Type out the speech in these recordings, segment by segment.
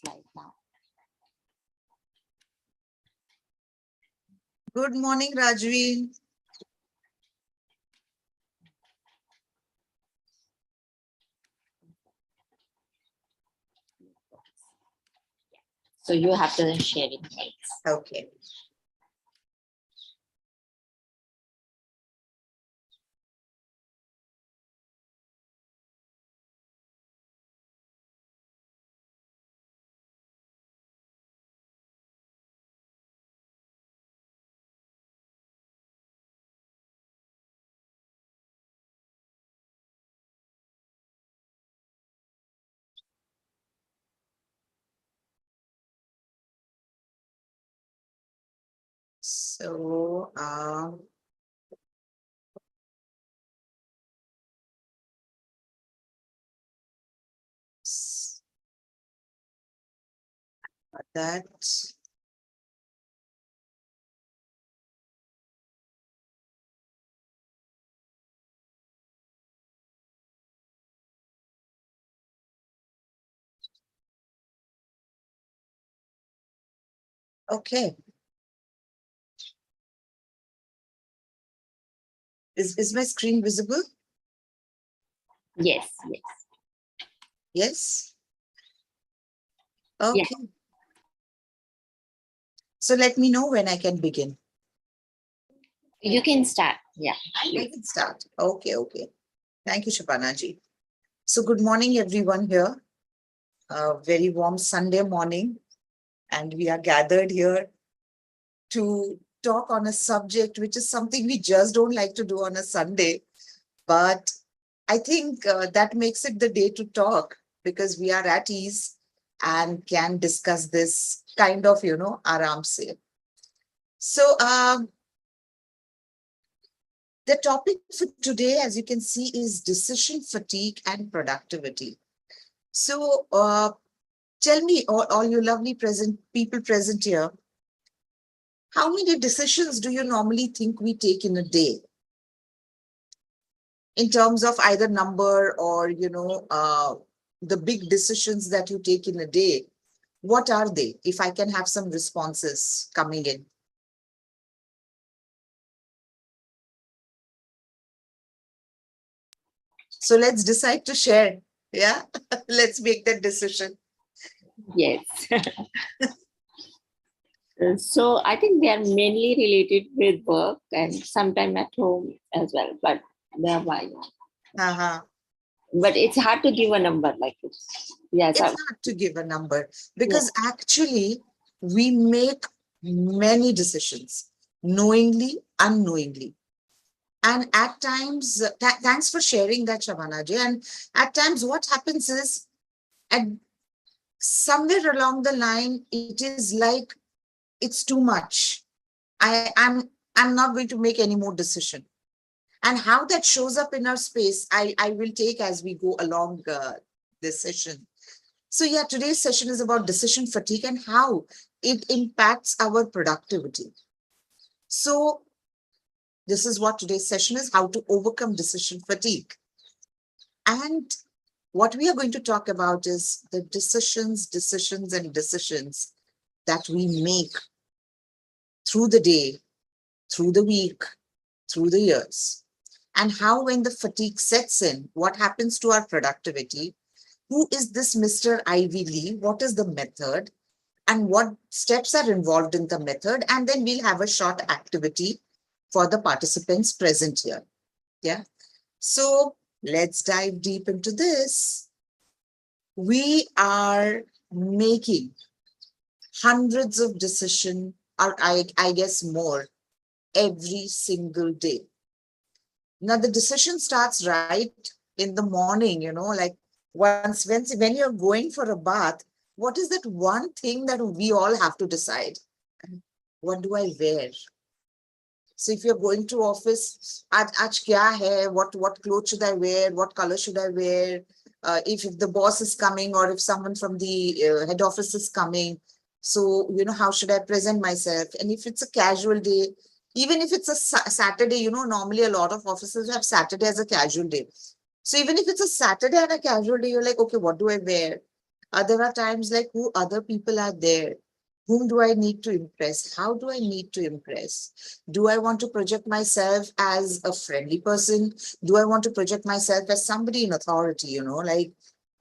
slide now. Good morning, Rajvi. So you have to share it. Okay. So, that. Okay. Is my screen visible? Yes, yes. Yes. Okay. Yeah. So let me know when I can begin. You can start. Yeah. I can start. Okay, okay. Thank you, Shapanaji. So good morning, everyone here. A very warm Sunday morning. And we are gathered here to talk on a subject, which is something we just don't like to do on a Sunday. But I think that makes it the day to talk because we are at ease and can discuss this kind of, aram se. So the topic for today, as you can see, is decision fatigue and productivity. So tell me, all you lovely people present here, how many decisions do you normally think we take in a day? In terms of either number or, the big decisions that you take in a day, what are they? If I can have some responses coming in. So let's decide to share. Yeah, let's make that decision. Yes. So I think they are mainly related with work and sometime at home as well, but they're why. Uh-huh. But it's hard to give a number like this. Yes. It's hard to give a number because actually we make many decisions, knowingly, unknowingly. And at times, thanks for sharing that, Shabanaji. And at times, what happens is, at somewhere along the line, it is like it's too much. I'm not going to make any more decision. And how that shows up in our space, I will take as we go along this session. So yeah, today's session is about decision fatigue and how it impacts our productivity. So this is what today's session is, how to overcome decision fatigue. And what we are going to talk about is the decisions that we make through the day, through the week, through the years. And how when the fatigue sets in, what happens to our productivity? Who is this Mr. Ivy Lee? What is the method? And what steps are involved in the method? And then we'll have a short activity for the participants present here. Yeah. So let's dive deep into this. We are making hundreds of decisions, or I guess more, every single day. Now the decision starts right in the morning, like when you're going for a bath, what is that one thing that we all have to decide? What do I wear? So if you're going to office, aaj kya hai? What clothes should I wear? What color should I wear? If the boss is coming or if someone from the head office is coming, so, how should I present myself? And if it's a casual day, even if it's a Saturday, normally a lot of offices have Saturday as a casual day. So even if it's a Saturday and a casual day, you're like, okay, what do I wear? There are times like who other people are there. Whom do I need to impress? How do I need to impress? Do I want to project myself as a friendly person? Do I want to project myself as somebody in authority, like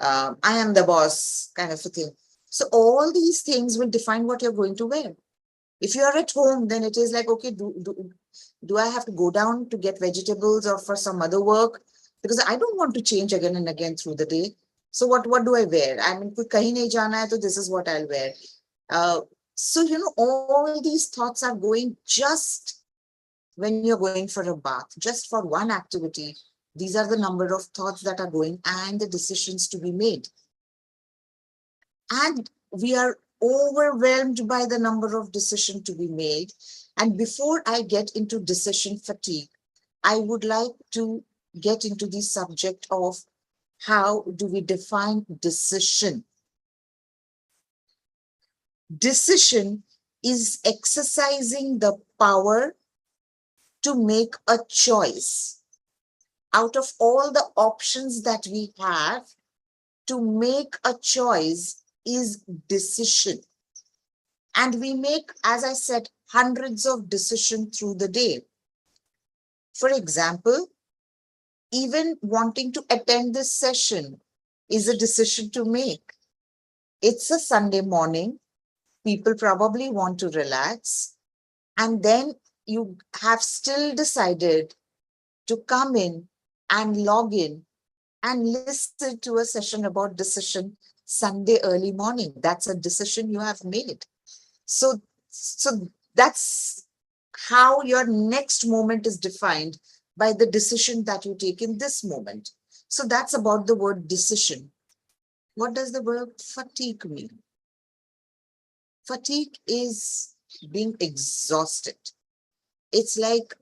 I am the boss kind of a thing? So all these things will define what you're going to wear. If you're at home, then it is like, okay, do I have to go down to get vegetables or for some other work? Because I don't want to change again and again through the day. So what do I wear? I mean, koi kahin nahi jana hai, so this is what I'll wear. So, all these thoughts are going just when you're going for a bath, just for one activity. These are the number of thoughts that are going and the decisions to be made. And we are overwhelmed by the number of decisions to be made. And before I get into decision fatigue, I would like to get into the subject of how do we define decision. Decision is exercising the power to make a choice. Out of all the options that we have, to make a choice is decision. And we make, as I said, hundreds of decisions through the day. For example, even wanting to attend this session is a decision to make. It's a Sunday morning. People probably want to relax. And then you have still decided to come in and log in and listen to a session about decision Sunday early morning. That's a decision you have made. So that's how your next moment is defined by the decision that you take in this moment. So that's about the word decision. What does the word fatigue mean? Fatigue is being exhausted. It's like,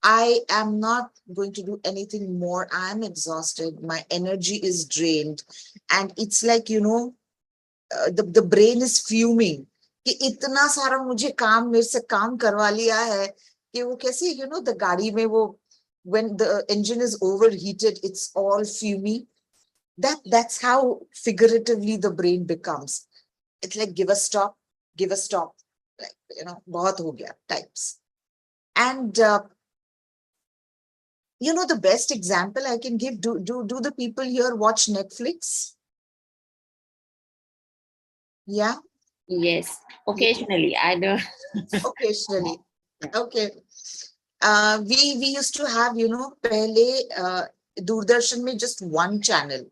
I am not going to do anything more. I'm exhausted. My energy is drained. And it's like, the brain is fuming. कि इतना सारा मुझे काम मेरे से काम करवा लिया है कि वो कैसे, the गाड़ी में वो, when the engine is overheated, it's all fumy. That's how figuratively the brain becomes. It's like, give a stop. Like, बहुत हो गया types. And the best example I can give, do the people here watch Netflix? Yeah? Yes, occasionally. I don't. Occasionally. Okay. We used to have, pehle Doordarshan mein just one channel.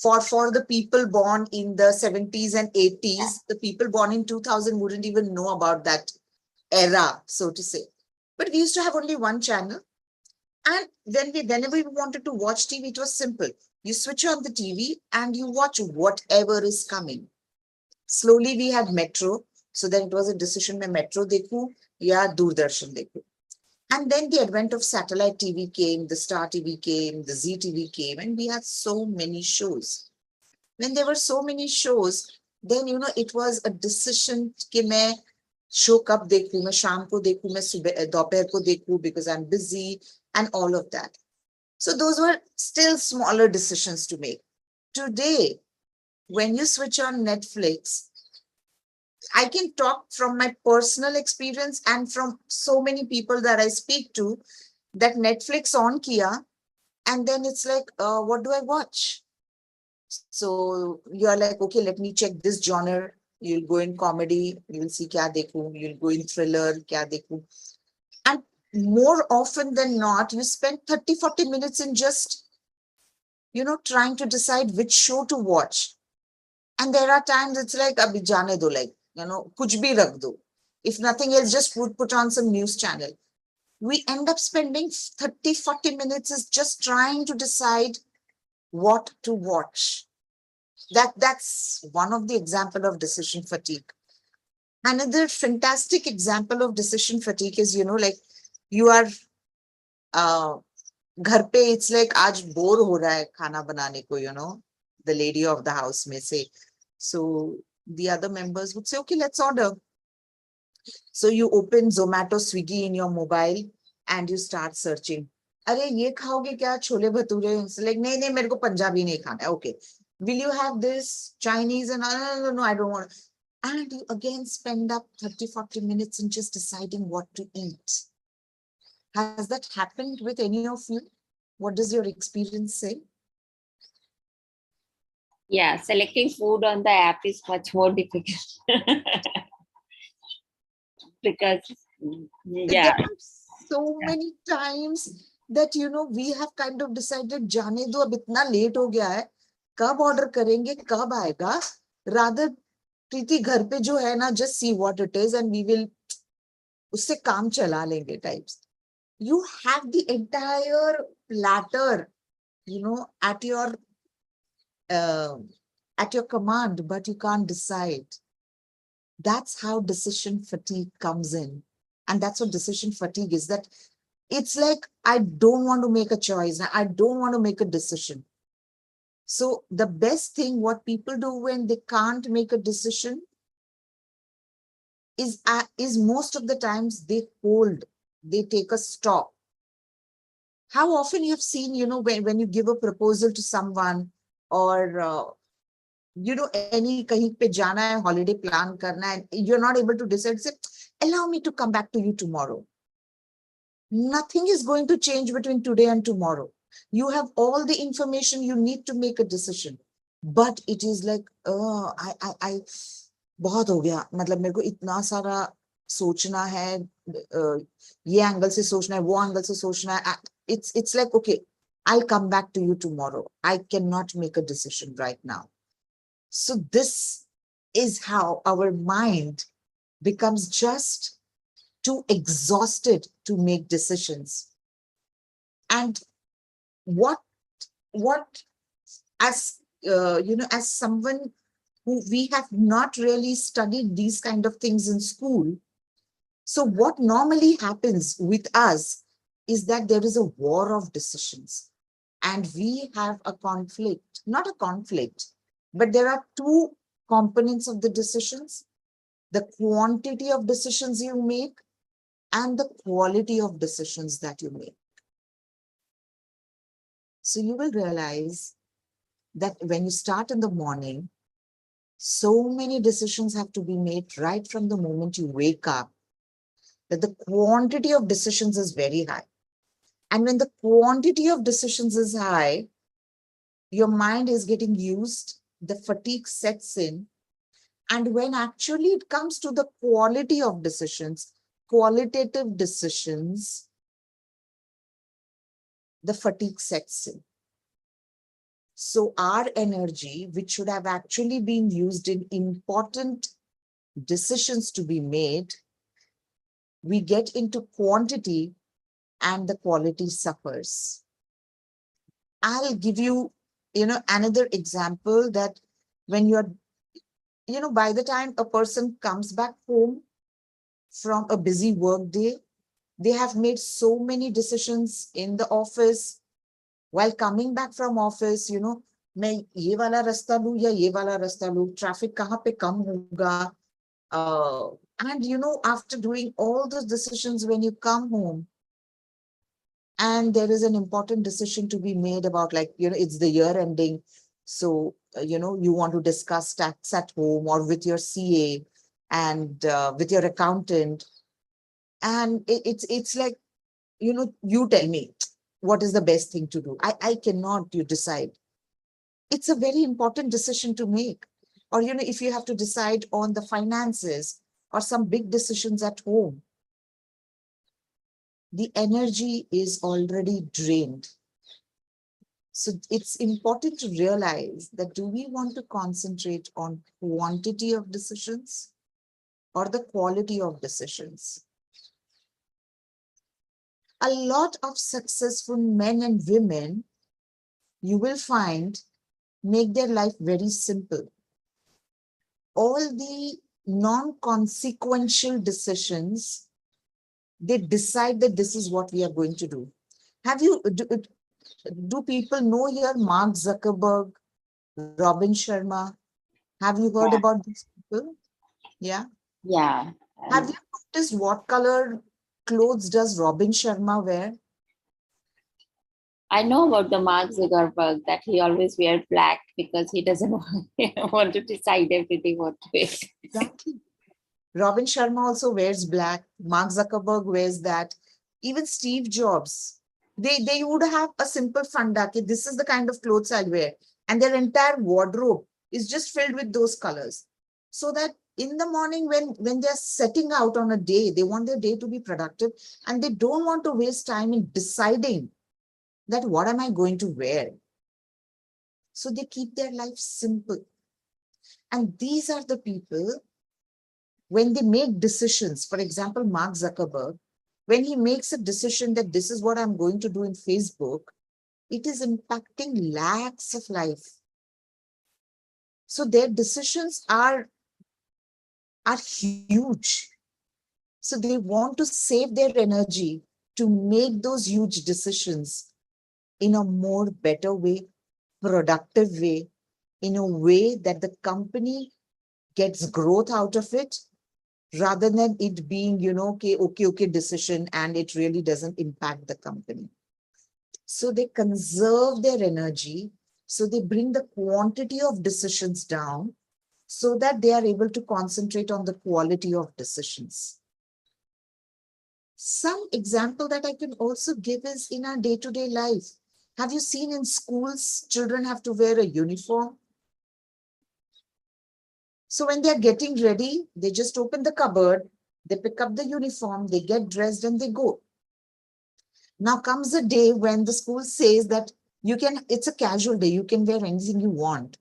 For the people born in the 70s and 80s, the people born in 2000 wouldn't even know about that era, so to say. But we used to have only one channel. And whenever we wanted to watch TV, it was simple. You switch on the TV and you watch whatever is coming. Slowly we had Metro. So then it was a decision, mein Metro dekhu ya Doordarshan dekhu. And then the advent of satellite TV came, the Star TV came, the Zee TV came, and we had so many shows. When there were so many shows, then, it was a decision कि मैं show कब देखूं, मैं शाम को देखूं, मैं सुबह दोपहर को देखूं because I'm busy and all of that. So those were still smaller decisions to make. Today, when you switch on Netflix, I can talk from my personal experience and from so many people that I speak to, that Netflix on kiya, and then it's like, what do I watch? So you're like, okay, let me check this genre. You'll go in comedy, you'll see kya dekhu, you'll go in thriller, kya dekhu. And more often than not, you spend 30-40 minutes in just, trying to decide which show to watch. And there are times it's like, abhi jaane do, like, kuch bhi rakh do. If nothing else, just put on some news channel. We end up spending 30-40 minutes is just trying to decide what to watch. That's one of the example of decision fatigue. Another fantastic example of decision fatigue is, like, you are घर पे, it's like आज bore हो रहा है खाना बनाने को, the lady of the house may say. So the other members would say, okay, let's order. So you open Zomato, Swiggy in your mobile and you start searching. अरे ये खाओगे क्या छोले भटूरे? Like नहीं नहीं मेरे को पंजाबी नहीं खाना है. Okay, Will you have this Chinese? And no, no, no, I don't want. And you again spend up 30, 40 minutes in just deciding what to eat. Has that happened with any of you? What does your experience say? Yeah, selecting food on the app is much more difficult because, There yeah, are so many times that, we have kind of decided, जाने दो अब इतना late हो गया है, कब order करेंगे, कब आएगा? Rather, प्रीति घर पे जो है ना, just see what it is and we will उससे काम चला लेंगे types. You have the entire platter, at uh, your command, but you can't decide. That's how decision fatigue comes in. And that's what decision fatigue is, that it's like, I don't want to make a choice. I don't want to make a decision. So the best thing what people do when they can't make a decision is most of the times they hold, they take a stop. How often you have seen, when you give a proposal to someone, or any kahin pe jana hai, holiday plan karna hai, you're not able to decide, say, allow me to come back to you tomorrow. Nothing is going to change between today and tomorrow. You have all the information you need to make a decision, but it is like, I बहुत हो गया, मतलब मेरे को इतना सारा सोचना है, ये एंगल से सोचना है, वो एंगल से सोचना है. It's like, okay, I'll come back to you tomorrow. I cannot make a decision right now. So this is how our mind becomes just too exhausted to make decisions. And what as as someone who we have not really studied these kind of things in school, so what normally happens with us is that there is a war of decisions, and we have a conflict, not a conflict, but there are two components of the decisions: the quantity of decisions you make and the quality of decisions that you make. So you will realize that when you start in the morning, so many decisions have to be made right from the moment you wake up, that the quantity of decisions is very high. And when the quantity of decisions is high, your mind is getting used, the fatigue sets in. And when actually it comes to the quality of decisions, qualitative decisions, the fatigue sets in. So our energy, which should have actually been used in important decisions to be made, we get into quantity and the quality suffers. I'll give you, another example, that when you're, by the time a person comes back home from a busy work day, they have made so many decisions in the office. While coming back from office, मैं ये वाला रास्ता लूं या ये वाला रास्ता लूं, ट्रैफिक कहाँ पे कम होगा, and after doing all those decisions, when you come home and there is an important decision to be made about, like, it's the year ending, so you want to discuss tax at home or with your CA and with your accountant, and it's like, you tell me what is the best thing to do. I cannot, you decide. It's a very important decision to make. Or if you have to decide on the finances or some big decisions at home, the energy is already drained. So it's important to realize that, do we want to concentrate on quantity of decisions or the quality of decisions? A lot of successful men and women, you will find, make their life very simple. All the non-consequential decisions, they decide that this is what we are going to do. Do people know here Mark Zuckerberg, Robin Sharma? Have you heard yeah, about these people? Yeah. yeah. Have you noticed what color clothes does Robin Sharma wear? I know about the Mark Zuckerberg that he always wear black because he doesn't want to decide everything what to wear. Exactly. Robin Sharma also wears black. Mark Zuckerberg wears that. Even Steve Jobs, they would have a simple funda. Okay, this is the kind of clothes I'll wear. And their entire wardrobe is just filled with those colors. So that in the morning, when they're setting out on a day, they want their day to be productive and they don't want to waste time in deciding that what am I going to wear. So they keep their life simple. And these are the people, when they make decisions, for example, Mark Zuckerberg, when he makes a decision that this is what I'm going to do in Facebook, it is impacting lakhs of life. So their decisions are huge. So they want to save their energy to make those huge decisions in a more better way, productive way, in a way that the company gets growth out of it, rather than it being, okay decision and it really doesn't impact the company. So they conserve their energy. So they bring the quantity of decisions down so that they are able to concentrate on the quality of decisions. Some example that I can also give is in our day-to-day life. Have you seen in schools, children have to wear a uniform? So when they're getting ready, they just open the cupboard, they pick up the uniform, they get dressed and they go. Now comes a day when the school says that it's a casual day, you can wear anything you want.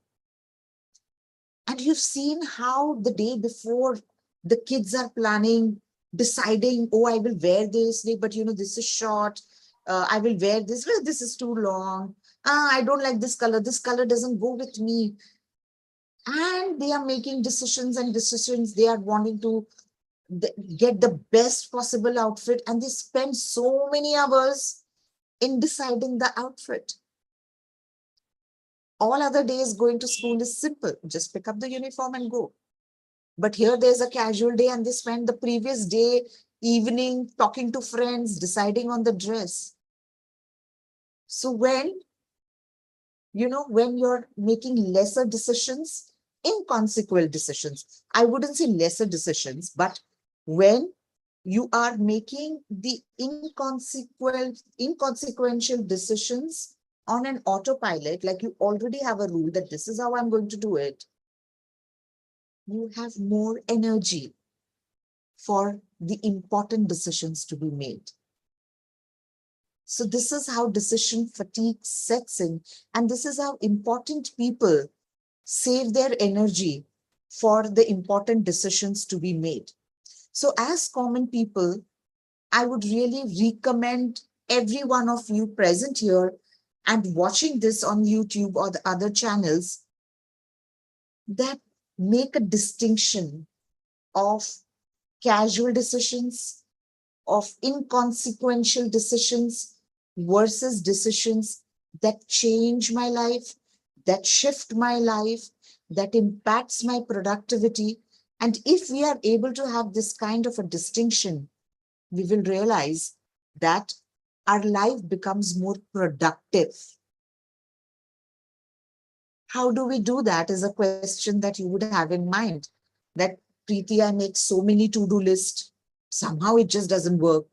And you've seen how the day before the kids are planning, deciding, oh, I will wear this, but this is short. I will wear this, well, this is too long. I don't like this color. This color doesn't go with me. And they are making decisions and decisions. They are wanting to get the best possible outfit. And they spend so many hours in deciding the outfit. All other days going to school is simple. Just pick up the uniform and go. But here there's a casual day and they spend the previous day, evening, talking to friends, deciding on the dress. So when you're making lesser decisions, inconsequential decisions, I wouldn't say lesser decisions, but when you are making the inconsequential decisions on an autopilot, like you already have a rule that this is how I'm going to do it, you have more energy for the important decisions to be made. So this is how decision fatigue sets in, and this is how important people save their energy for the important decisions to be made. So as common people, I would really recommend every one of you present here and watching this on YouTube or the other channels that make a distinction of casual decisions, of inconsequential decisions versus decisions that change my life, that shift my life, that impacts my productivity. And if we are able to have this kind of a distinction, we will realize that our life becomes more productive. How do we do that is a question that you would have in mind. That, Preeti, I make so many to-do lists. Somehow it just doesn't work.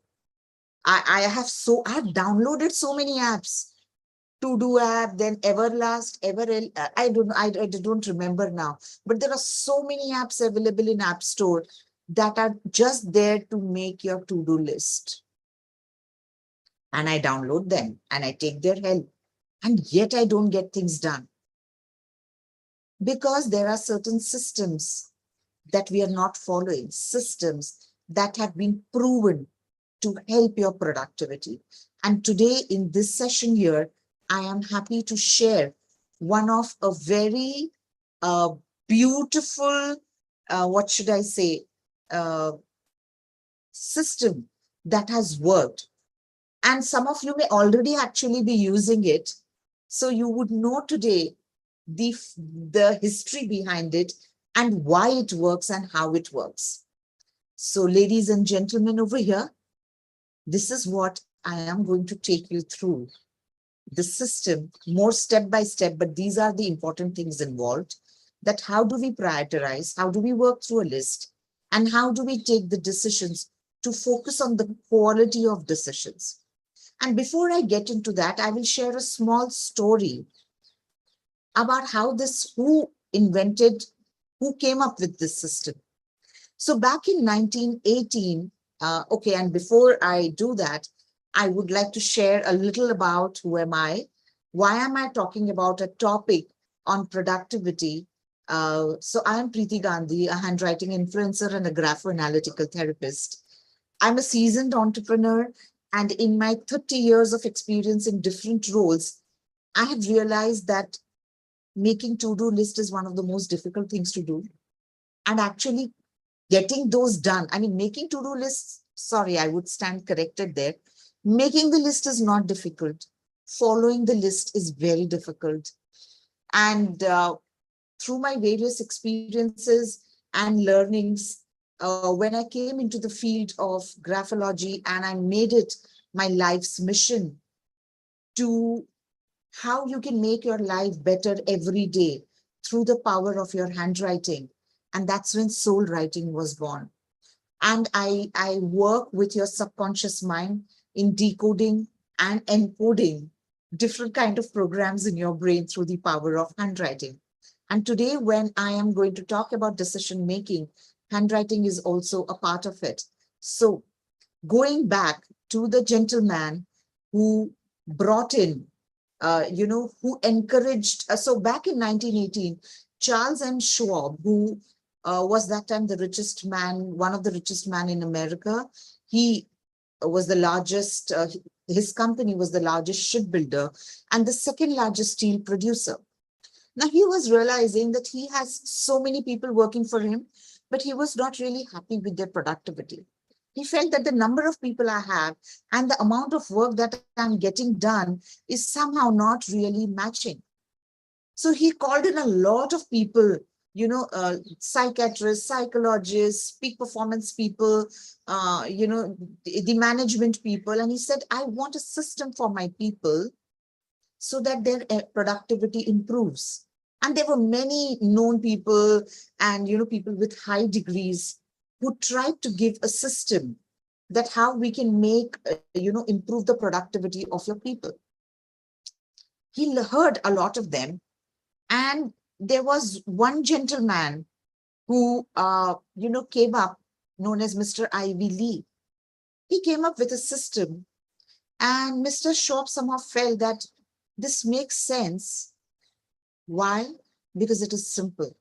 I've downloaded so many apps, to-do app, then Everlast, I don't remember now, but there are so many apps available in App Store that are just there to make your to-do list. And I download them and I take their help, and yet I don't get things done because there are certain systems that we are not following, systems that have been proven to help your productivity. And today in this session here, I am happy to share one of a very uh, beautiful, what should I say, uh, system that has worked. And some of you may already actually be using it. So you would know today the history behind it and why it works and how it works. So ladies and gentlemen over here, this is what I am going to take you through. the system more step by step, but these are the important things involved. That how do we prioritize? How do we work through a list? And how do we take the decisions to focus on the quality of decisions? And before I get into that, I will share a small story about how this, who came up with this system. So back in 1918, okay, and before I do that, I would like to share a little about who am I? Why am I talking about a topic on productivity? So I am Preeti Gandhi, a handwriting influencer and a grapho-analytical therapist. I'm a seasoned entrepreneur, and in my 30 years of experience in different roles, I have realized that making to-do list is one of the most difficult things to do. And actually getting those done, I mean, making to-do lists, sorry, I would stand corrected there. Making the list is not difficult. Following the list is very difficult. And through my various experiences and learnings, when I came into the field of graphology and I made it my life's mission to how you can make your life better every day through the power of your handwriting. And that's when soul writing was born. And I work with your subconscious mind in decoding and encoding different kind of programs in your brain through the power of handwriting. And today, when I am going to talk about decision making, handwriting is also a part of it. So going back to the gentleman who brought in, who encouraged, so back in 1918, Charles M. Schwab, who was that time the richest man, one of the richest man in America. He was the largest, his company was the largest shipbuilder and the second largest steel producer. Now he was realizing that he has so many people working for him, but he was not really happy with their productivity. He felt that the number of people I have and the amount of work that I'm getting done is somehow not really matching. So he called in a lot of people, psychiatrists, psychologists, peak performance people, the management people. And he said, I want a system for my people so that their productivity improves. And there were many known people and, people with high degrees who tried to give a system that how we can make, improve the productivity of your people. He heard a lot of them. And there was one gentleman who, came up, known as Mr. Ivy Lee. He came up with a system, and Mr. Schwab somehow felt that this makes sense. Why? Because it is simple.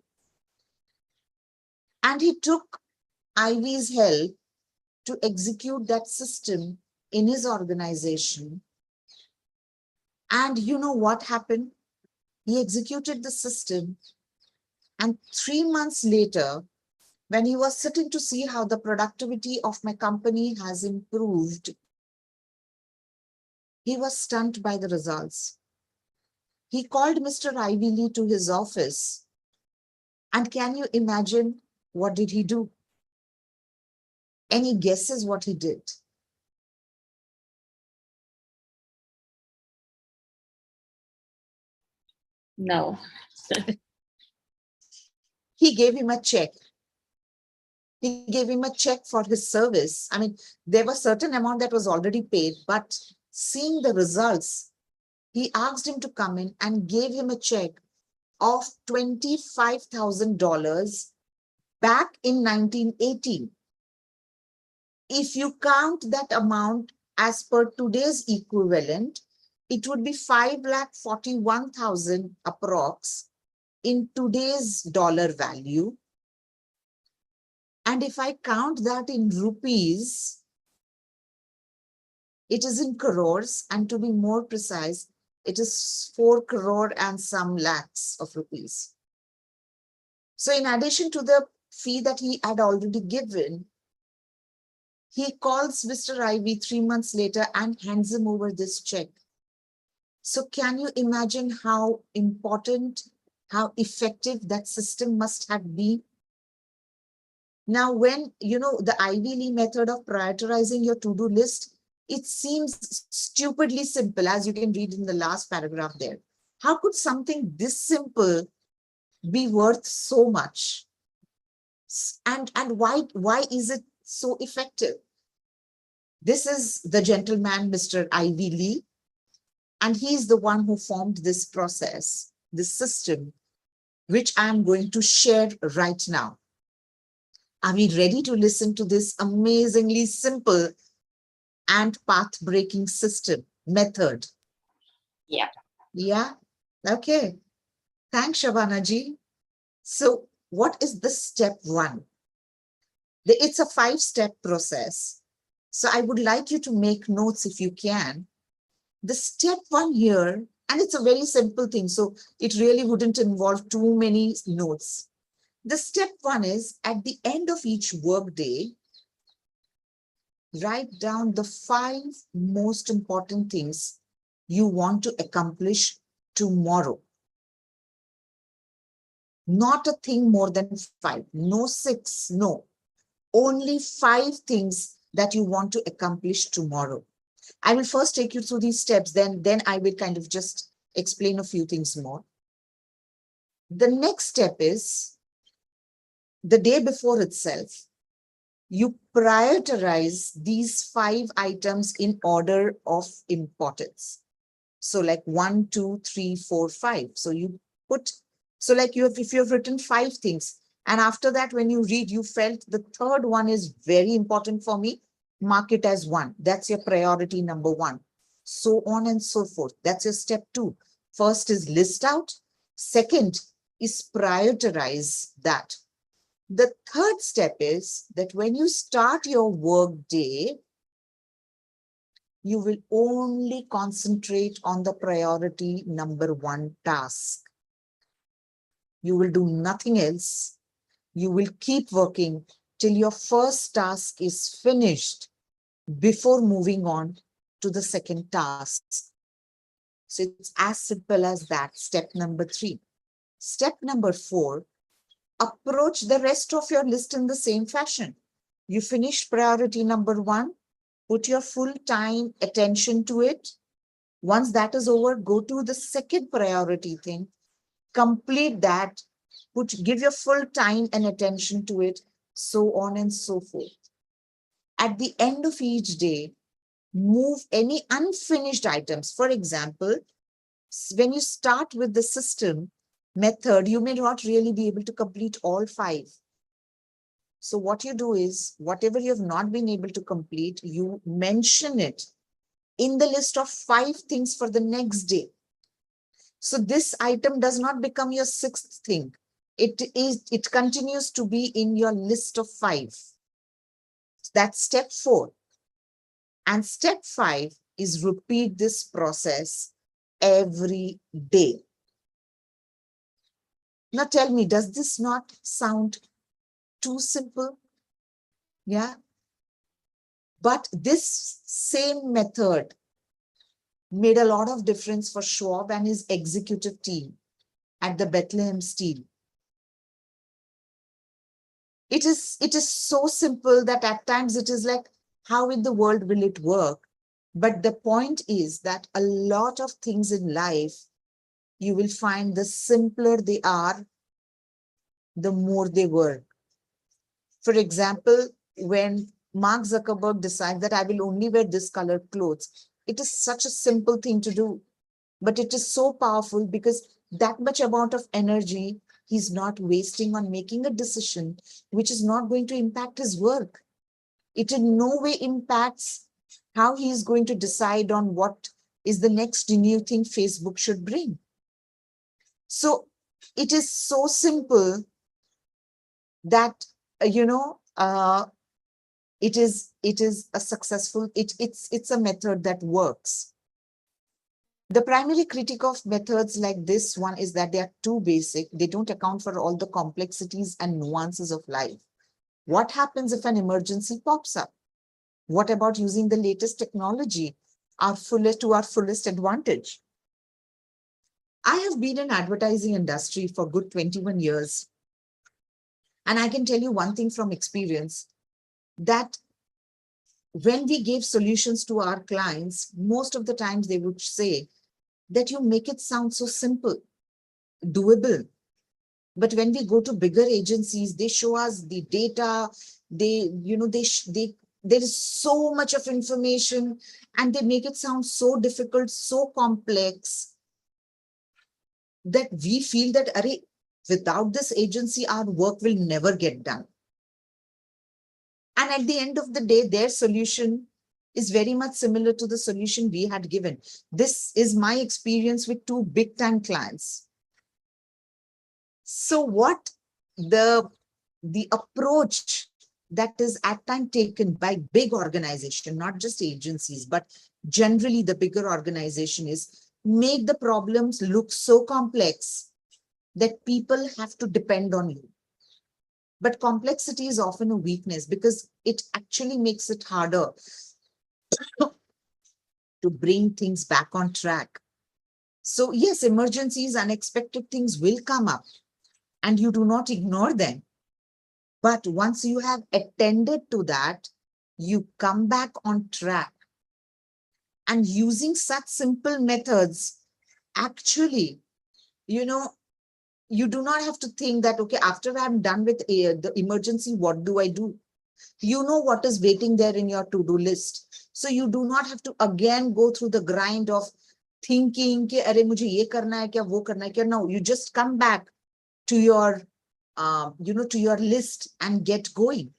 And he took Ivy's help to execute that system in his organization. And you know what happened? He executed the system, and 3 months later, when he was sitting to see how the productivity of my company has improved, he was stunned by the results. He called Mr. Ivy Lee to his office. And can you imagine what did he do? Any guesses what he did? No. He gave him a check. He gave him a check for his service. I mean, there was certain amount that was already paid, but seeing the results, he asked him to come in and gave him a check of $25,000 back in 1918. If you count that amount as per today's equivalent, it would be 5,41,000 approx in today's dollar value. And if I count that in rupees, it is in crores, and to be more precise, it is 4 crore and some lakhs of rupees. So in addition to the fee that he had already given, he calls Mr. Ivy 3 months later and hands him over this check. So can you imagine how important, how effective that system must have been? Now, when, the Ivy Lee method of prioritizing your to-do list It seems stupidly simple, as you can read in the last paragraph there. How could something this simple be worth so much? And why is it so effective? This is the gentleman, Mr. Ivy Lee, and he's the one who formed this process, this system, which I'm going to share right now. Are we ready to listen to this amazingly simple and path-breaking system, method? Yeah. Yeah? Okay. Thanks, Shabana ji. So what is the step one? It's a 5-step process. So I would like you to make notes if you can. The step one here, and it's a very simple thing, so it really wouldn't involve too many notes. The step one is, at the end of each workday, write down the 5 most important things you want to accomplish tomorrow. Not a thing more than 5, no 6, no. Only 5 things that you want to accomplish tomorrow. I will first take you through these steps, then I will kind of just explain a few things more. The next step is, the day before itself, you prioritize these 5 items in order of importance. So like 1, 2, 3, 4, 5. So you put, so like if you have written 5 things, and after that, when you read, you felt the third one is very important for me, mark it as 1. That's your priority number 1. So on and so forth. That's your step 2. First is list out. Second is prioritize that. The third step is that when you start your work day, you will only concentrate on the priority number 1 task. You will do nothing else. You will keep working till your first task is finished before moving on to the second task. So it's as simple as that, step number 3. Step number 4, approach the rest of your list in the same fashion. You finish priority number 1, put your full time attention to it. Once that is over, go to the second priority thing, complete that, give your full time and attention to it, so on and so forth. At the end of each day, move any unfinished items. For example, when you start with the system method, you may not really be able to complete all 5. So what you do is, whatever you have not been able to complete, you mention it in the list of 5 things for the next day. So this item does not become your 6th thing. It continues to be in your list of 5. That's step 4. And step 5 is repeat this process every day. Now tell me, does this not sound too simple? Yeah. But this same method made a lot of difference for Schwab and his executive team at the Bethlehem Steel. It is so simple that at times it is like, how in the world will it work? But the point is that a lot of things in life, you will find the simpler they are, the more they work. For example, when Mark Zuckerberg decides that I will only wear this colored clothes, it is such a simple thing to do, but it is so powerful because that much amount of energy he's not wasting on making a decision which is not going to impact his work. It in no way impacts how he is going to decide on what is the next new thing Facebook should bring. So it is so simple that, it is a successful, it's a method that works. The primary critique of methods like this one is that they are too basic. They don't account for all the complexities and nuances of life. What happens if an emergency pops up? What about using the latest technology to our fullest advantage? I have been in advertising industry for good 21 years. And I can tell you one thing from experience, that when we gave solutions to our clients, most of the times they would say that you make it sound so simple, doable. But when we go to bigger agencies, they show us the data. They, there is so much of information, and they make it sound so difficult, so complex, that we feel that, Arey, without this agency, our work will never get done. And at the end of the day, their solution is very much similar to the solution we had given. This is my experience with two big time clients. So what the approach that is at time taken by big organization, not just agencies, but generally the bigger organization, is make the problems look so complex that people have to depend on you. But complexity is often a weakness because it actually makes it harder to bring things back on track. So yes, emergencies, unexpected things will come up, and you do not ignore them. But once you have attended to that, you come back on track. And using such simple methods, actually, you do not have to think that, okay, after I'm done with the emergency, what do I do? You know what is waiting there in your to-do list. So you do not have to again go through the grind of thinking, ke, Arey, mujhe ye karna hai, kya, wo karna hai, kya? No, you just come back to your, to your list and get going.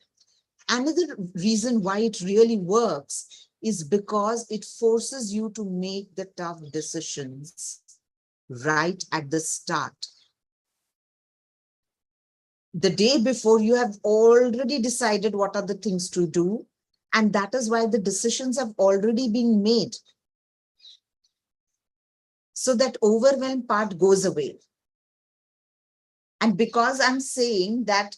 Another reason why it really works is because it forces you to make the tough decisions right at the start. The day before, you have already decided what are the things to do, and that is why the decisions have already been made. So that overwhelm part goes away. And because I'm saying that,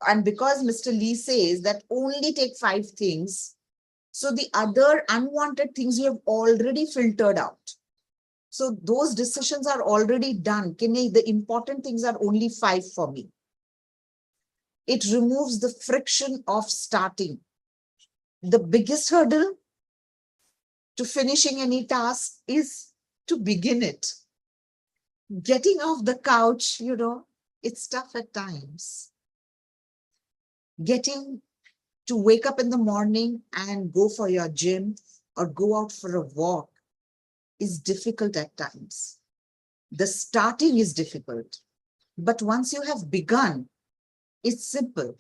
and because Mr. Lee says that only take 5 things, so the other unwanted things you have already filtered out. So those decisions are already done. The important things are only 5 for me. It removes the friction of starting. The biggest hurdle to finishing any task is to begin it. Getting off the couch, it's tough at times. Getting to wake up in the morning and go for your gym or go out for a walk is difficult at times. The starting is difficult, but once you have begun, it's simple.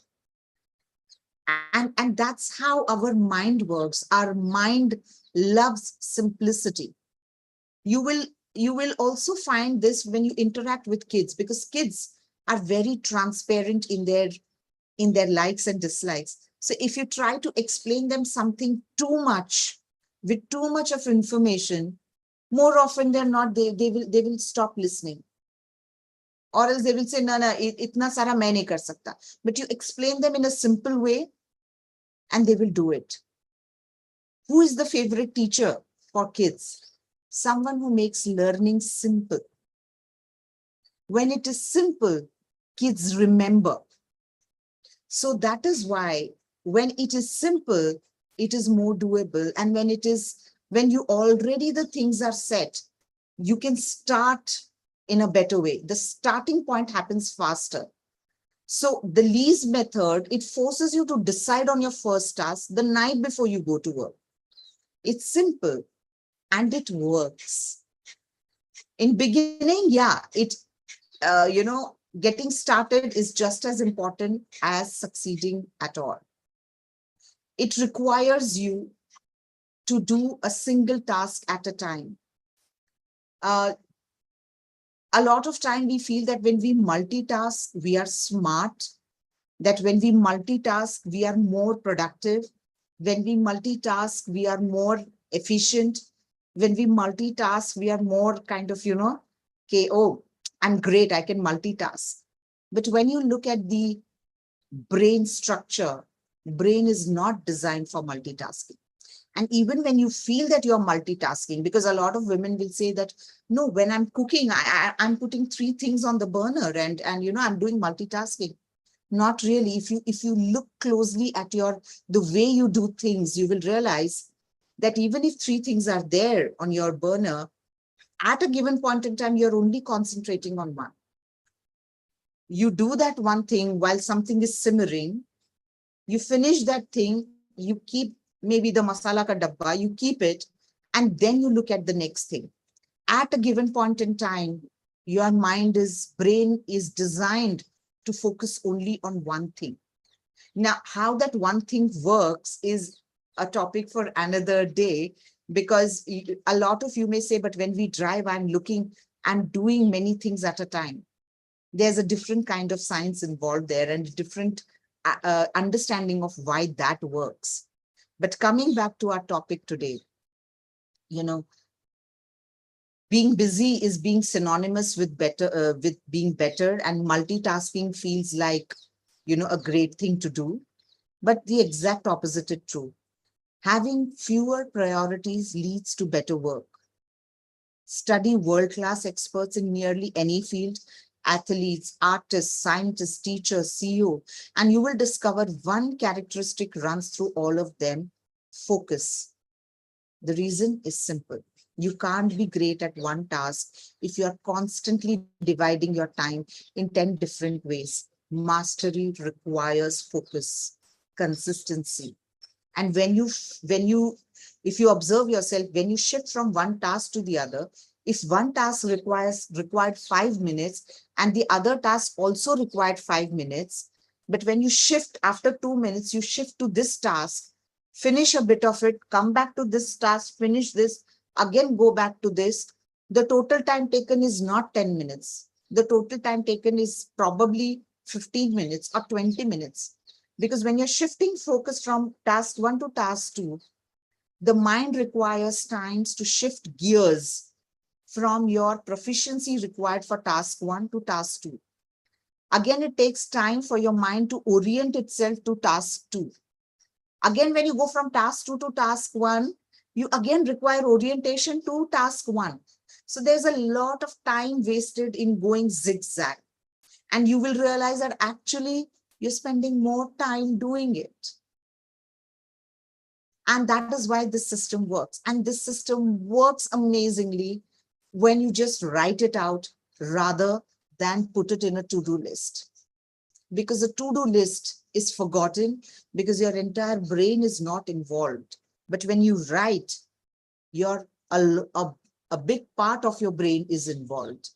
And that's how our mind works. Our mind loves simplicity. You will also find this when you interact with kids, because kids are very transparent in their likes and dislikes. So if you try to explain them something too much, with too much of information, more often than not, they will stop listening. Or else they will say, no, itna sara main nahi kar sakta. But you explain them in a simple way, and they will do it. Who is the favorite teacher for kids? Someone who makes learning simple. When it is simple, kids remember. So that is why when it is simple, it is more doable. And when you already the things are set, you can start in a better way. The starting point happens faster. So the Lee's method, it forces you to decide on your first task the night before you go to work. It's simple and it works. In beginning, getting started is just as important as succeeding at all. It requires you to do a single task at a time. A lot of time we feel that when we multitask, we are smart, that when we multitask, we are more productive. When we multitask, we are more efficient. When we multitask, we are more kind of, okay, oh, I'm great, I can multitask. But when you look at the brain structure, brain is not designed for multitasking. And even when you feel that you're multitasking, because a lot of women will say that, no, when I'm cooking, I'm putting 3 things on the burner and I'm doing multitasking. Not really. If you look closely at the way you do things, you will realize that even if three things are there on your burner, at a given point in time, you're only concentrating on one. You do that one thing while something is simmering, you finish that thing, you keep maybe the masala ka dabba, you keep it, and then you look at the next thing. At a given point in time, your brain is designed to focus only on one thing. Now, how that one thing works is a topic for another day, because a lot of you may say, but when we drive, I'm looking and doing many things at a time. There's a different kind of science involved there and different understanding of why that works. But coming back to our topic today, you know, being busy is being synonymous with with being better, and multitasking feels like, a great thing to do. But the exact opposite is true. Having fewer priorities leads to better work. Study world-class experts in nearly any field, athletes, artists, scientists, teachers, CEO, and you will discover one characteristic runs through all of them: focus. The reason is simple. You can't be great at one task if you are constantly dividing your time in 10 different ways. Mastery requires focus, consistency. And if you observe yourself, when you shift from one task to the other, if one task required 5 minutes and the other task also required 5 minutes, but when you shift after 2 minutes, you shift to this task, finish a bit of it, come back to this task, finish this, again go back to this, the total time taken is not 10 minutes. The total time taken is probably 15 minutes or 20 minutes. Because when you're shifting focus from task one to task two, the mind requires times to shift gears from your proficiency required for task one to task two. Again, it takes time for your mind to orient itself to task two. Again, when you go from task two to task one, you again require orientation to task one. So there's a lot of time wasted in going zigzag. And you will realize that actually you're spending more time doing it. And that is why this system works. And this system works amazingly when you just write it out rather than put it in a to-do list. Because a to-do list is forgotten because your entire brain is not involved. But when you write, a big part of your brain is involved.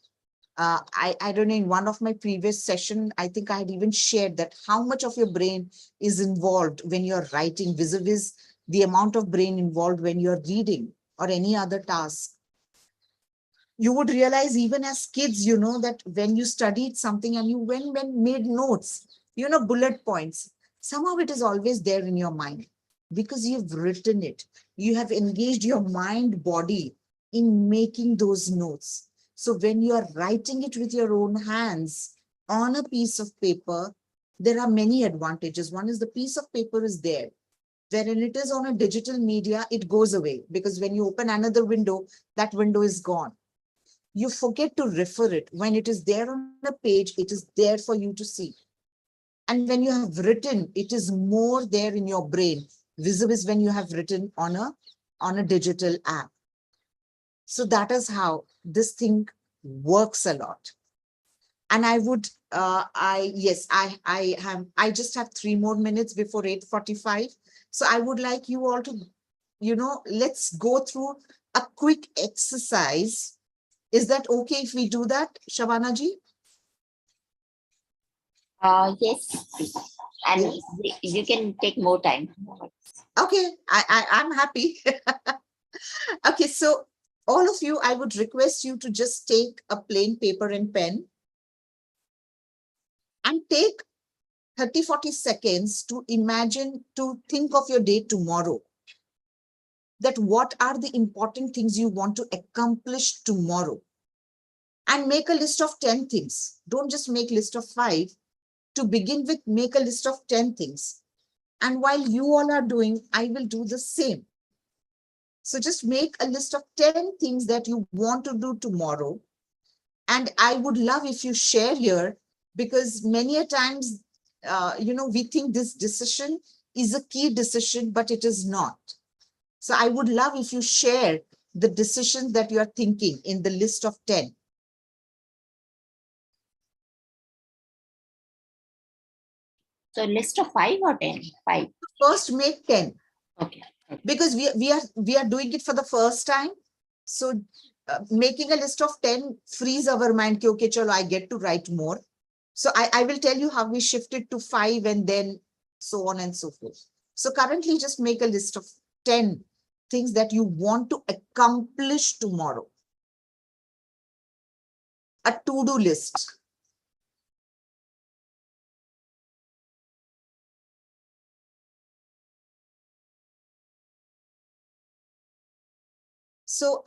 I don't know, in one of my previous session, I think I had even shared that how much of your brain is involved when you're writing vis-a-vis the amount of brain involved when you're reading or any other task. You would realize even as kids, that when you studied something and you went and made notes, bullet points, somehow it is always there in your mind because you've written it. You have engaged your mind body in making those notes. So when you are writing it with your own hands on a piece of paper, there are many advantages. One is the piece of paper is there. Wherein it is on a digital media, it goes away because when you open another window, that window is gone. You forget to refer it. When it is there on a page, it is there for you to see. And when you have written, it is more there in your brain, vis-a-vis when you have written on a digital app. So that is how this thing works a lot. And I would, I just have 3 more minutes before 8:45. So I would like you all to, let's go through a quick exercise. Is that okay if we do that, Shabana ji? Yes, and Yes. you can take more time. Okay, I'm happy. Okay, so all of you, I would request you to just take a plain paper and pen and take 30-40 seconds to imagine, to think of your day tomorrow. That what are the important things you want to accomplish tomorrow? And make a list of 10 things. Don't just make list of 5. To begin with, make a list of 10 things. And while you all are doing, I will do the same. So just make a list of 10 things that you want to do tomorrow. And I would love if you share here, because many a times we think this decision is a key decision, but it is not. So I would love if you share the decision that you are thinking in the list of 10. So list of 5 or 10? 5. First, make 10. Okay. Because we are doing it for the first time. So making a list of 10 frees our mind. Okay, chalo, I get to write more. So I will tell you how we shifted to 5 and then so on and so forth. So currently just make a list of 10 things that you want to accomplish tomorrow. A to-do list. So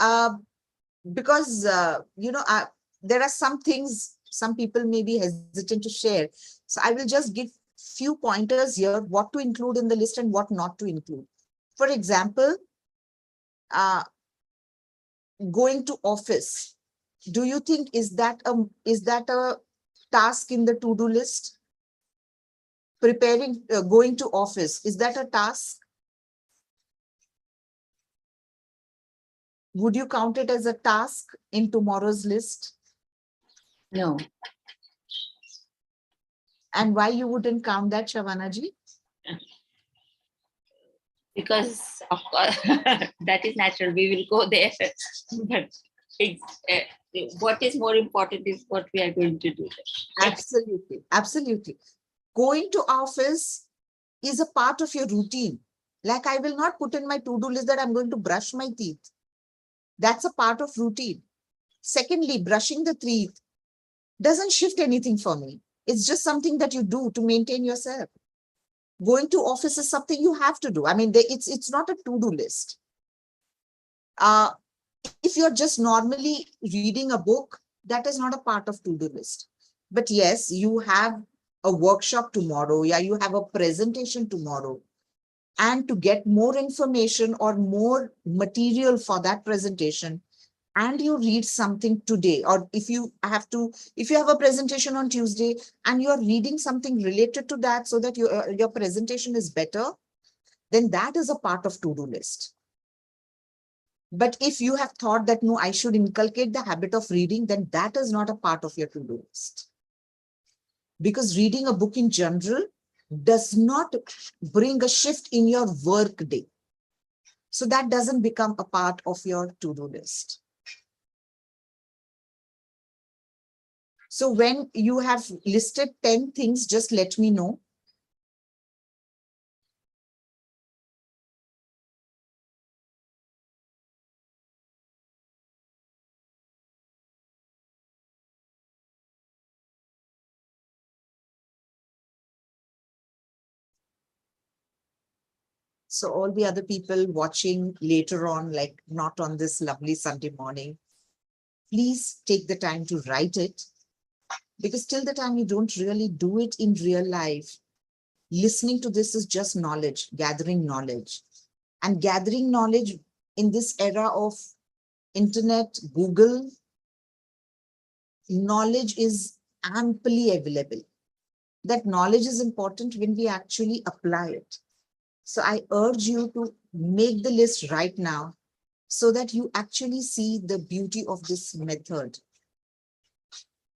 because there are some things some people may be hesitant to share. So I will just give few pointers here, what to include in the list and what not to include. For example, going to office. Do you think is that a task in the to-do list? Preparing, going to office, is that a task? Would you count it as a task in tomorrow's list? No. And why you wouldn't count that, Shavanaji? Because of course that is natural. We will go there, but what is more important is what we are going to do. Absolutely, absolutely. Going to office is a part of your routine. Like I will not put in my to-do list that I'm going to brush my teeth. That's a part of routine. Secondly, brushing the teeth doesn't shift anything for me. It's just something that you do to maintain yourself. Going to office is something you have to do. I mean, it's not a to-do list. If you're just normally reading a book, that is not a part of to-do list. But yes, you have a workshop tomorrow. Yeah, you have a presentation tomorrow. And to get more information or more material for that presentation, and you read something today, or if you have a presentation on Tuesday and you're reading something related to that so that your presentation is better, then that is a part of to-do list. But if you have thought that, no, I should inculcate the habit of reading, then that is not a part of your to-do list. Because reading a book in general does not bring a shift in your work day. So that doesn't become a part of your to-do list. So when you have listed 10 things, just let me know. So all the other people watching later on, like not on this lovely Sunday morning, please take the time to write it. Because till the time you don't really do it in real life, listening to this is just knowledge, gathering knowledge. And gathering knowledge in this era of internet, Google, knowledge is amply available. That knowledge is important when we actually apply it. So I urge you to make the list right now so that you actually see the beauty of this method.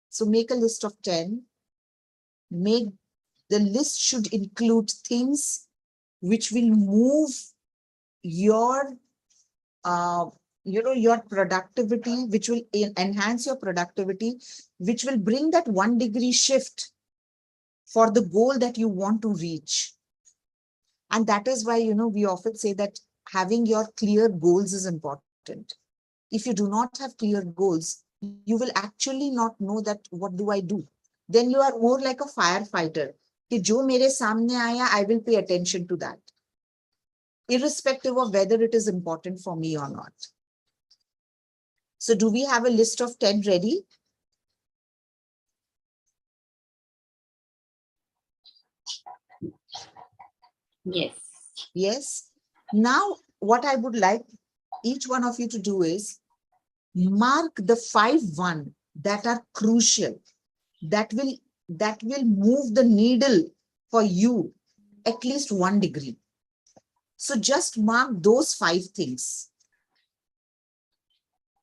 So make a list of 10. The list should include things which will move your your productivity, which will enhance your productivity, which will bring that 1 degree shift for the goal that you want to reach. And that is why, we often say that having your clear goals is important. If you do not have clear goals, you will actually not know that what do I do. Then you are more like a firefighter. Ki jo mere samne aaya, I will pay attention to that, irrespective of whether it is important for me or not. So do we have a list of 10 ready? Yes. Yes. Now, what I would like each one of you to do is mark the 5 that are crucial, that will move the needle for you at least 1 degree. So just mark those 5 things.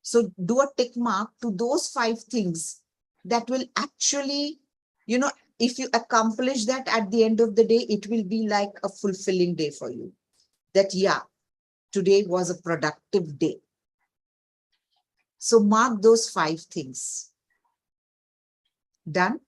So do a tick mark to those 5 things that will actually, if you accomplish that at the end of the day, it will be like a fulfilling day for you. That, yeah, today was a productive day. So mark those 5 things. Done?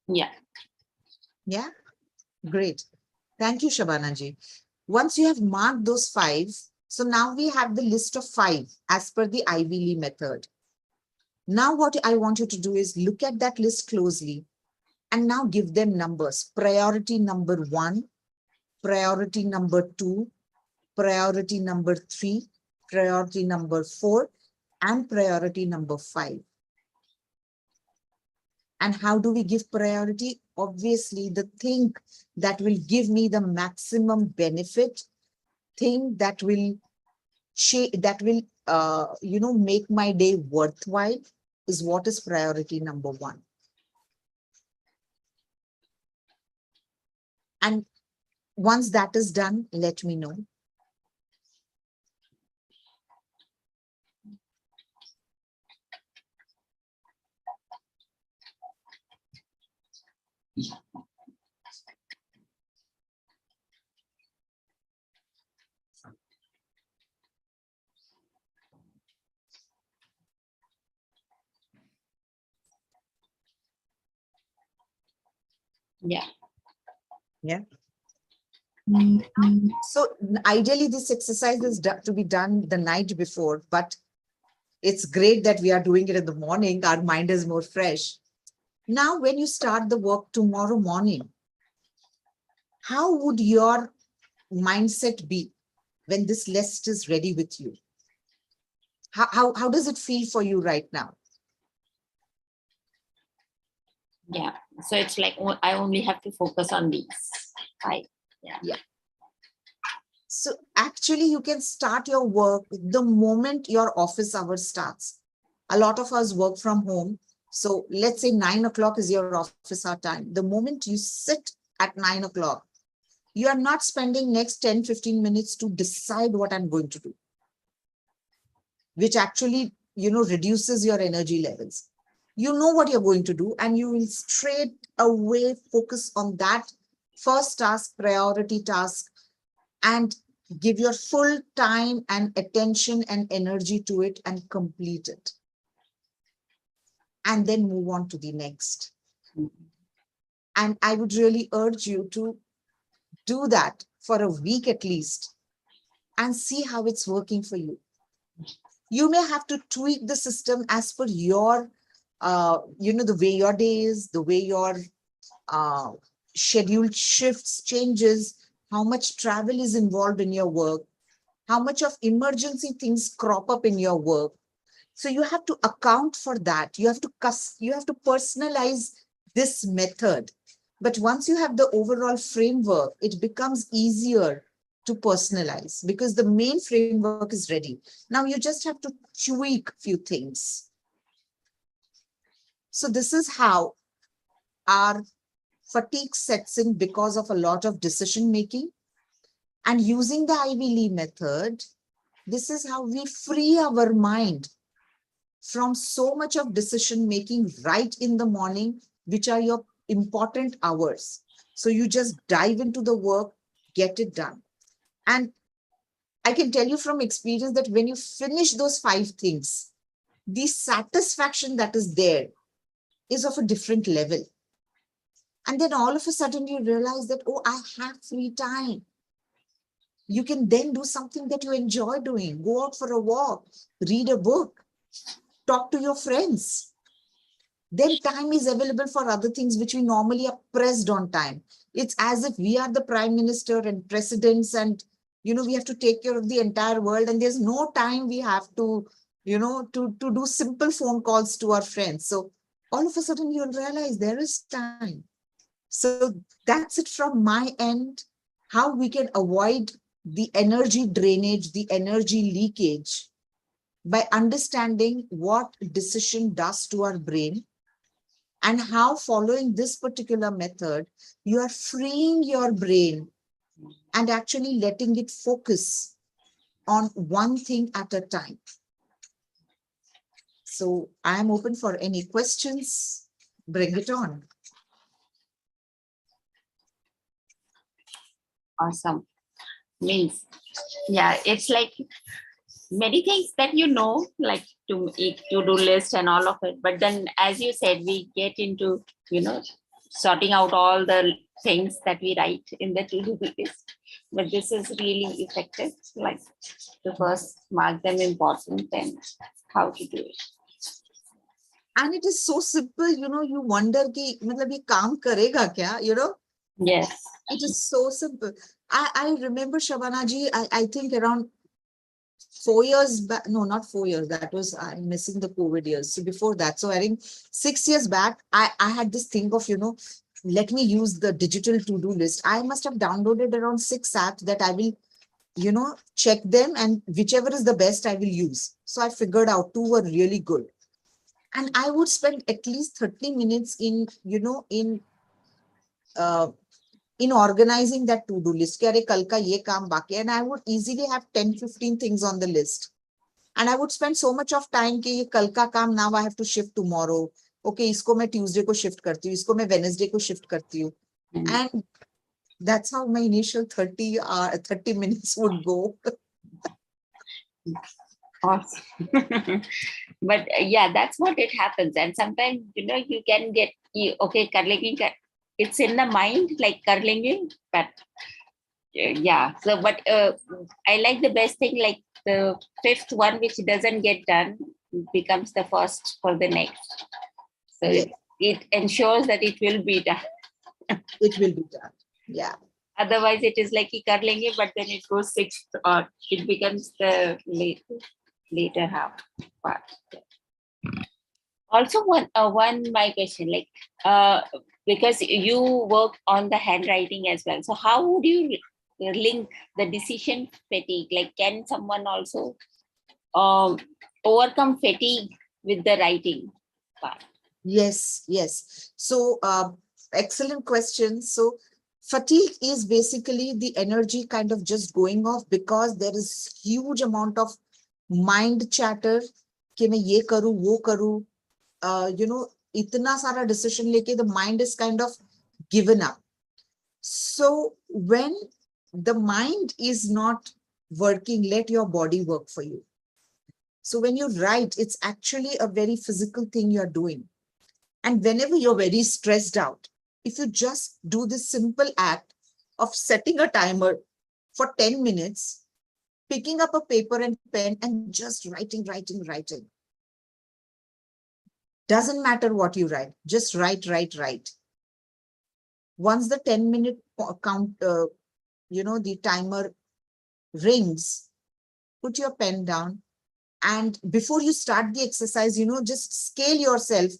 Yeah. Yeah, great. Thank you, Shabanaji. Once you have marked those 5, so now we have the list of 5 as per the Ivy Lee method. Now what I want you to do is look at that list closely and now give them numbers. Priority number 1, priority number 2, priority number 3, priority number 4, and priority number 5. And how do we give priority? Obviously, the thing that will give me the maximum benefit, thing that will make my day worthwhile is what is priority number 1. And once that is done, let me know. Yeah. Yeah. So ideally, this exercise is to be done the night before, but it's great that we are doing it in the morning. Our mind is more fresh. Now, when you start the work tomorrow morning, how would your mindset be when this list is ready with you? How does it feel for you right now? Yeah. So it's like I only have to focus on these 5. Yeah. Yeah. So actually, you can start your work the moment your office hours starts. A lot of us work from home. So let's say 9 o'clock is your office hour time. The moment you sit at 9 o'clock, you are not spending next 10-15 minutes to decide what I'm going to do, which actually, reduces your energy levels. You know what you're going to do, and you will straight away focus on that first task, priority task, and give your full time and attention and energy to it and complete it. And then move on to the next. And I would really urge you to do that for a week at least and see how it's working for you. You may have to tweak the system as per your, the way your day is, the way your scheduled shifts changes, how much travel is involved in your work, how much of emergency things crop up in your work. So you have to account for that. You have to personalize this method. But once you have the overall framework, it becomes easier to personalize because the main framework is ready. Now you just have to tweak a few things. So this is how our fatigue sets in because of a lot of decision making. And using the Ivy Lee method, this is how we free our mind from so much of decision making right in the morning, which are your important hours. So you just dive into the work, get it done. And I can tell you from experience that when you finish those 5 things, the satisfaction that is there is of a different level. And then all of a sudden you realize that, oh, I have free time. You can then do something that you enjoy doing. Go out for a walk, read a book, talk to your friends. Then time is available for other things which we normally are pressed on time. It's as if we are the prime minister and presidents and, we have to take care of the entire world and there's no time we have to, to do simple phone calls to our friends. So all of a sudden you'll realize there is time. So that's it from my end, how we can avoid the energy drainage, the energy leakage by understanding what decision does to our brain, and how following this particular method, you are freeing your brain and actually letting it focus on one thing at a time. So I am open for any questions. Bring it on. Awesome. Means, yeah, it's like many things that like to make to-do list and all of it. But then, as you said, we get into, sorting out all the things that we write in the to-do list. But this is really effective, like to first mark them important and how to do it. And it is so simple, you wonder ki, matlab ye kaam karega kya, Yes. It is so simple. I remember Shabana ji, I think around 4 years back, no, not 4 years. That was, I'm missing the COVID years. So before that, so I think 6 years back, I had this thing of, let me use the digital to-do list. I must have downloaded around 6 apps that I will, check them, and whichever is the best I will use. So I figured out 2 were really good. And I would spend at least 30 minutes in organizing that to-do list. Ki, "Arey, kal ka ye kaam baki," and I would easily have 10, 15 things on the list. And I would spend so much of time कि ये कल का काम, now I have to shift tomorrow. Okay, इसको मैं Tuesday को shift करती हूँ, इसको मैं Wednesday को shift करती हूँ. And that's how my initial 30 minutes would go. Awesome. But yeah, that's what it happens. And sometimes, you can get, okay, kar lenge, it's in the mind, like kar lenge, but yeah. So, but I like the best thing, like the fifth one, which doesn't get done, becomes the first for the next. So Yes. it ensures that it will be done. It will be done. Yeah. Otherwise, it is like kar lenge, but then it goes sixth, or it becomes the later half part. Also, one my question, like because you work on the handwriting as well, so how would you link the decision fatigue? Like, can someone also overcome fatigue with the writing part? Yes. So excellent question. So fatigue is basically the energy kind of just going off because there is huge amount of mind chatter कि मैं ये करूं वो करूं, इतना सारा decision लेके the mind is kind of given up. So when the mind is not working, let your body work for you. So when you write, it's actually a very physical thing you're doing. And whenever you're very stressed out, if you just do this simple act of setting a timer for 10 minutes, picking up a paper and pen and just writing. Doesn't matter what you write, just write. Once the 10-minute count, the timer rings, put your pen down. And before you start the exercise, just scale yourself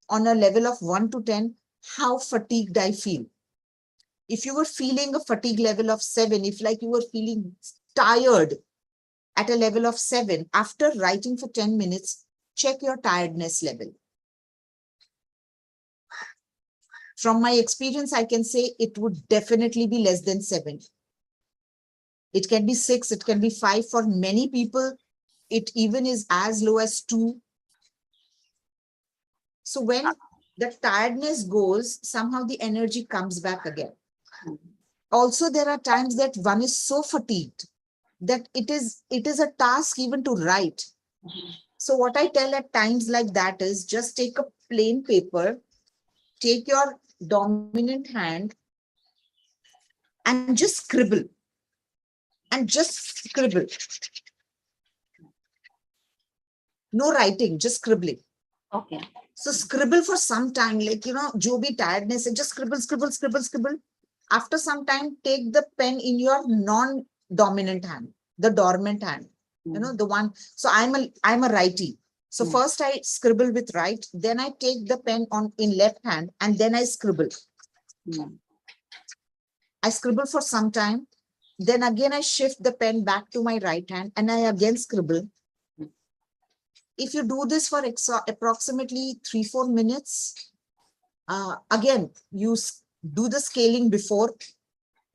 on a level of 1 to 10, how fatigued I feel. If you were feeling a fatigue level of 7, if like you were feeling tired at a level of 7, after writing for 10 minutes, check your tiredness level. From my experience, I can say it would definitely be less than 7. It can be 6, it can be 5. For many people, it even is as low as 2. So when the tiredness goes, somehow the energy comes back again. Also, there are times that one is so fatigued that it is a task even to write. So what I tell at times like that is just take a plain paper, take your dominant hand and just scribble. No writing, just scribbling. Okay. So scribble for some time, like, jo bhi tiredness, and just scribble. After some time, take the pen in your non-dominant hand, the dormant hand, the one. So I'm a righty. So first I scribble with right, then I take the pen on in left hand and then I scribble. I scribble for some time. Then again, I shift the pen back to my right hand and I again scribble. If you do this for approximately 3-4 minutes, again, you do the scaling before,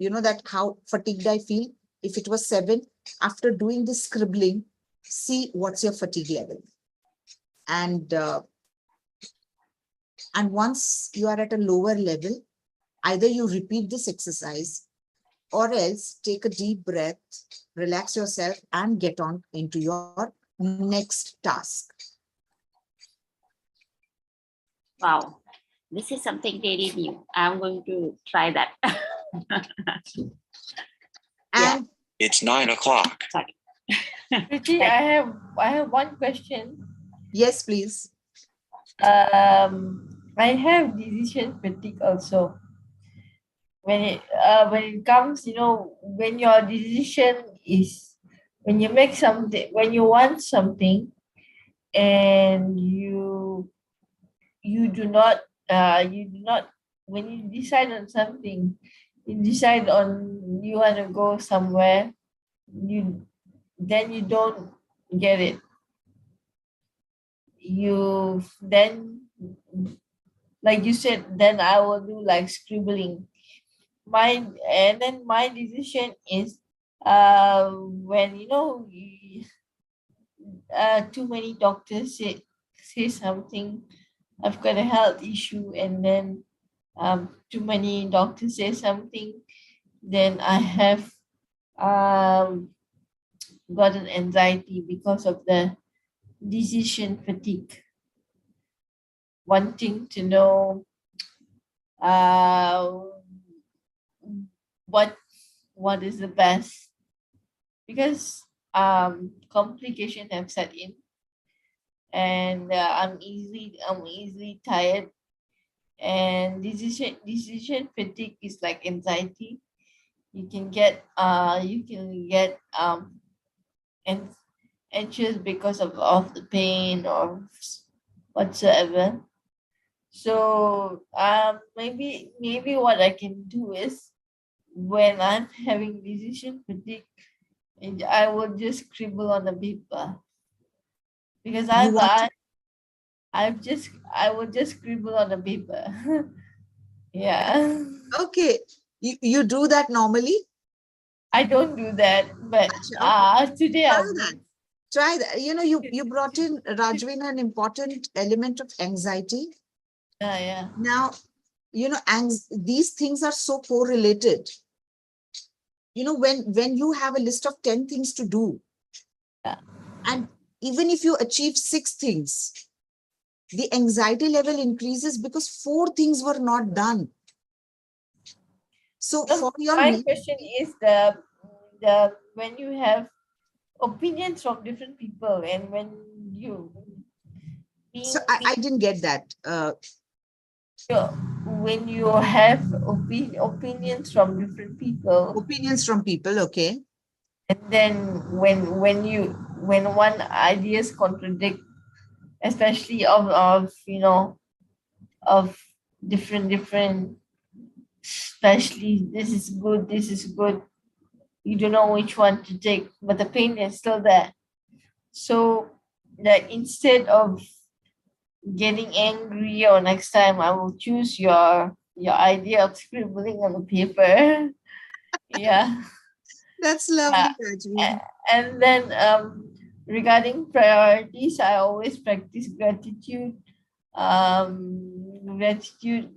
that how fatigued I feel. If it was 7, after doing this scribbling, see what's your fatigue level. And once you are at a lower level, either you repeat this exercise or else take a deep breath, relax yourself and get on into your next task. Wow, this is something really new. I'm going to try that. And it's 9 o'clock. Sorry. Preeti, I have one question. Yes, please. I have decision fatigue also. When it comes, when your decision is when you make something, when you want something, and you do not when you decide on something, you decide on you want to go somewhere, then you don't get it. You then, like you said, then I will do like scribbling. And then my decision is when too many doctors say something, I've got a health issue, and then too many doctors say something, then I have gotten anxiety because of the decision fatigue, wanting to know what is the best, because complication have set in, and I'm easily tired, and decision fatigue is like anxiety. You can get and anxious because of the pain or whatsoever. So maybe what I can do is, when I'm having decision fatigue, and I will just scribble on the paper, because I will just scribble on the paper. Yeah. Okay. You do that normally? I don't do that, but today Try I'm that. Try that. You brought in, Rajvin, an important element of anxiety. yeah. Now, these things are so correlated. When you have a list of 10 things to do, and even if you achieve 6 things, the anxiety level increases because 4 things were not done. So for your my question is the when you have opinions from different people, and when you I didn't get that. when you have opinions from different people, Opinions from people, okay. and then when one ideas contradict, especially of different, especially this is good, you don't know which one to take, but the pain is still there. So that instead of getting angry, or next time I will choose your idea of scribbling on the paper. Yeah. That's lovely, Rajvin. And then regarding priorities, I always practice gratitude,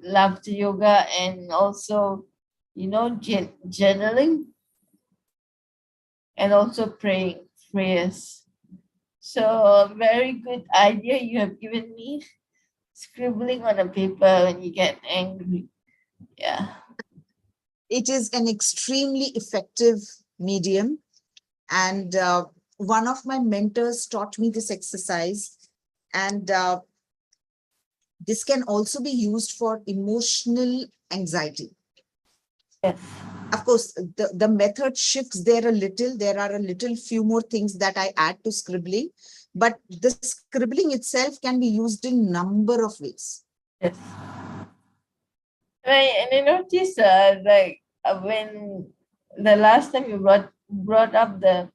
laughter yoga, and also journaling, and also prayers. So a very good idea you have given me, scribbling on a paper when you get angry. Yeah. It is an extremely effective medium. And one of my mentors taught me this exercise. And this can also be used for emotional anxiety. Yes. Of course, the method shifts there a little. There are a little few more things that I add to scribbling. but the scribbling itself can be used in number of ways. Yes. And I noticed like when the last time you brought up the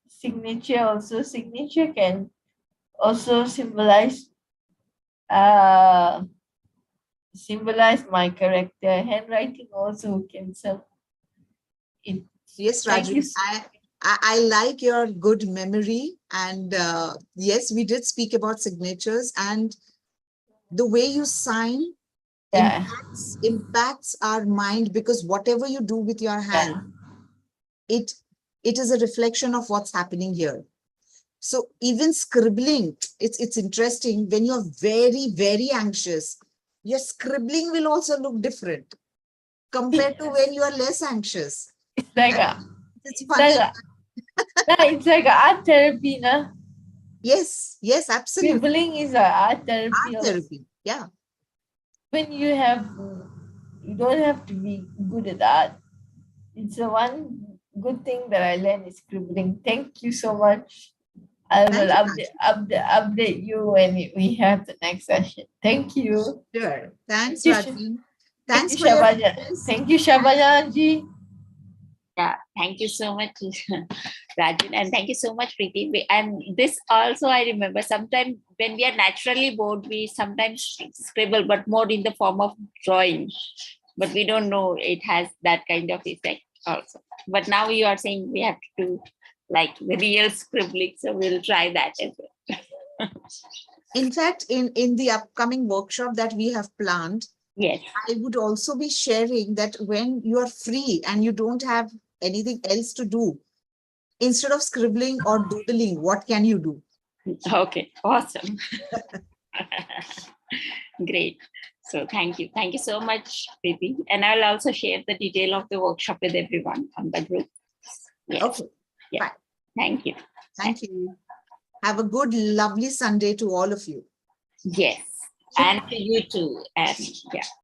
signature, also signature can also uh symbolize my character. Handwriting also can serve it. Yes, Thank Raju, you. I like your good memory. And yes, we did speak about signatures, and the way you sign Yeah. impacts our mind, because whatever you do with your hand, Yeah. it it is a reflection of what's happening here. So even scribbling, it's interesting. When you're very, very anxious, your scribbling will also look different compared to when you are less anxious. It's like And a it's it's like funny. a nah, it's like a art therapy, nah. Yes, yes, absolutely. Scribbling is a art Art therapy also. therapy. Yeah. When you don't have to be good at art. It's the one good thing that I learned is scribbling. Thank you so much. I will Thank you, Raju. update you when we have the next session. Thank you. Sure. Thank Thanks, you. Raju. Thank Thanks you, for your Shabaja. interest. Thank you, Shabaja ji. Yeah, thank you so much, Rajan, and thank you so much, Preeti. And this also I remember. Sometimes when we are naturally bored, we sometimes scribble, but more in the form of drawing. But we don't know it has that kind of effect also. But now you are saying we have to do like the real scribbling, so we'll try that as well. In fact, in the upcoming workshop that we have planned, Yes. I would also be sharing that when you are free and you don't have anything else to do, instead of scribbling or doodling, what can you do? Okay. Awesome. Great. So thank you. Thank you so much, Preeti. And I'll also share the detail of the workshop with everyone on the group. Yes. Okay, Yeah. fine. Thank you. Thank you. Have a good, lovely Sunday to all of you. Yes. And to you too. And yeah.